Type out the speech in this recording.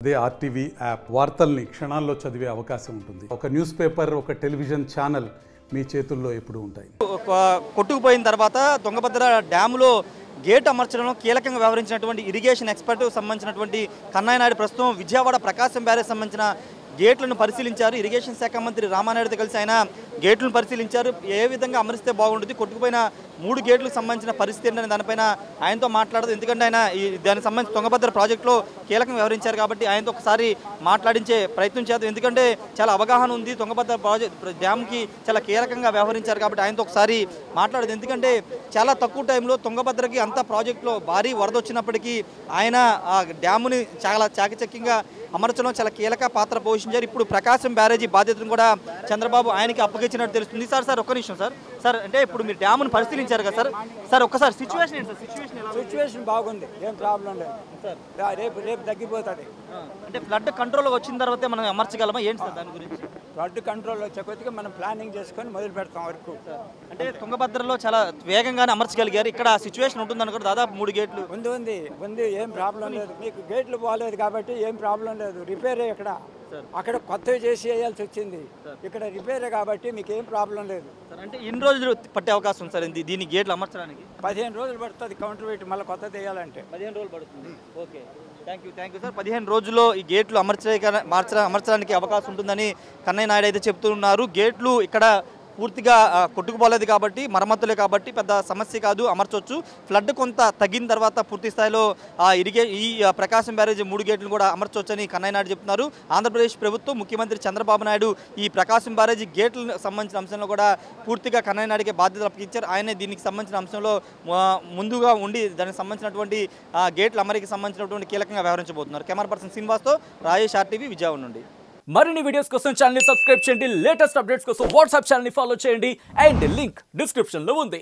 అదే RTV app వార్తల్ని క్షణాల్లో చదివే అవకాశం ఉంటుంది. ఒక న్యూస్ పేపర్, ఒక టెలివిజన్ ఛానల్ మీ చేతుల్లో ఎప్పుడూ ఉంటాయి. కొట్టుకుపోయిన తర్వాత తుంగభద్ర డ్యాములో గేట్ అమర్చడంలో కీలకంగా వ్యవహరించినటువంటి ఇరిగేషన్ ఎక్స్పర్ట్ సంబంధించినటువంటి కన్నయ్య నాయుడు ప్రస్తుతం విజయవాడ ప్రకాశం బ్యారేజ్ సంబంధించిన గేట్లను పరిశీలించారు. ఇరిగేషన్ శాఖ మంత్రి రామానాయుడుతో కలిసి ఆయన గేట్లను పరిశీలించారు. ఏ విధంగా అమరిస్తే బాగుంటుంది, కొట్టుకుపోయిన 3 గేట్లకు సంబంధించిన పరిస్థితి ఏంటనే దానిపైన ఆయనతో మాట్లాడదు. ఎందుకంటే ఆయన దానికి సంబంధించి తుంగభద్ర ప్రాజెక్టులో కీలకంగా వ్యవహరించారు కాబట్టి ఆయనతో ఒకసారి మాట్లాడించే ప్రయత్నం చేద్దాం. ఎందుకంటే చాలా అవగాహన ఉంది, తుంగభద్ర ప్రాజెక్ట్ డ్యామ్కి చాలా కీలకంగా వ్యవహరించారు కాబట్టి ఆయనతో ఒకసారి మాట్లాడదు. ఎందుకంటే చాలా తక్కువ టైంలో తుంగభద్రకి అంత ప్రాజెక్టులో భారీ వరద వచ్చినప్పటికీ ఆయన ఆ డ్యాముని చాలా చాకచక్యంగా అమర్చడం చాలా కీలక పాత్ర పోషించారు. ఇప్పుడు ప్రకాశం బ్యారేజీ బాధ్యతను కూడా చంద్రబాబు ఆయనకి అప్పగించినట్టు తెలుస్తుంది. సార్ ఒక్క నిమిషం సార్ అంటే ఇప్పుడు మీరు డ్యామును పరిశీలించారు కదా సార్ ఒక్కసారి సిచ్యువేషన్ ఏంటి సార్? సిచ్యువేషన్ బాగుంది, ఏం ప్రాబ్లం లేదు సార్. రేపు తగ్గిపోతుంది. అంటే ఫ్లడ్ కంట్రోల్ వచ్చిన తర్వాతే మనం అమర్చగలమా ఏంటి సార్ దాని గురించి? ఫ్లడ్ కంట్రోల్ వచ్చే కొద్దిగా మనం ప్లానింగ్ చేసుకొని మొదలు పెడతాం వరకు. అంటే తుంగభద్రలో చాలా వేగంగానే అమర్చగలిగారు. ఇక్కడ సిచ్యువేషన్ ఉంటుంది అనుకో దాదాపు 3 గేట్లు ఉంది, ఏం ప్రాబ్లం లేదు. మీకు గేట్లు బాగాలేదు కాబట్టి ఏం ప్రాబ్లం లేదు. రిపేరే ఇక్కడ, అక్కడ కొత్తవి చేసి వేయాల్సి వచ్చింది, ఇక్కడ రిపేరే కాబట్టి మీకు ఏం ప్రాబ్లం లేదు. అంటే ఎన్ని రోజులు పట్టే అవకాశం ఉంది సార్ దీని గేట్లు అమర్చడానికి? 15 రోజులు పడుతుంది కౌంటర్ వెయిట్ మళ్ళీ కొత్తది వేయాలంటే. 15 రోజులు పడుతుంది. Okay, thank you sir. 15 రోజుల్లో ఈ గేట్లు అమర్చడానికి అవకాశం ఉంటుందని కన్నయ్య నాయుడు అయితే చెప్తున్నారు. గేట్లు ఇక్కడ పూర్తిగా కొట్టుకుపోలేదు కాబట్టి, మరమ్మతులే కాబట్టి పెద్ద సమస్య కాదు, అమర్చవచ్చు. ఫ్లడ్ కొంత తగ్గిన తర్వాత పూర్తి స్థాయిలో ఈ ప్రకాశం బ్యారేజ్ 3 గేట్లను కూడా అమర్చవచ్చని కన్నయ్య నాయుడు చెప్తున్నారు. ఆంధ్రప్రదేశ్ ప్రభుత్వం ముఖ్యమంత్రి చంద్రబాబు నాయుడు ఈ ప్రకాశం బ్యారేజీ గేట్లకు సంబంధించిన అంశంలో కూడా పూర్తిగా కన్నయ్య నాయుడికి బాధ్యతలు అప్పగించారు. ఆయనే దీనికి సంబంధించిన అంశంలో ముందుగా ఉండి దానికి సంబంధించినటువంటి గేట్ల అమరికకి సంబంధించినటువంటి కీలకంగా వ్యవహరించబోతున్నారు. కెమెరా పర్సన్ శ్రీనివాస్తో రాజేష్, ఆర్టీవీ, విజయవాడ నుండి. మరిన్ని వీడియోస్ కోసం ఛానల్ ని సబ్స్క్రైబ్ చేయండి. లేటెస్ట్ అప్డేట్స్ కోసం వాట్సాప్ ఛానల్ ని ఫాలో చేయండి. అండ్ లింక్ డిస్క్రిప్షన్ లో ఉంది.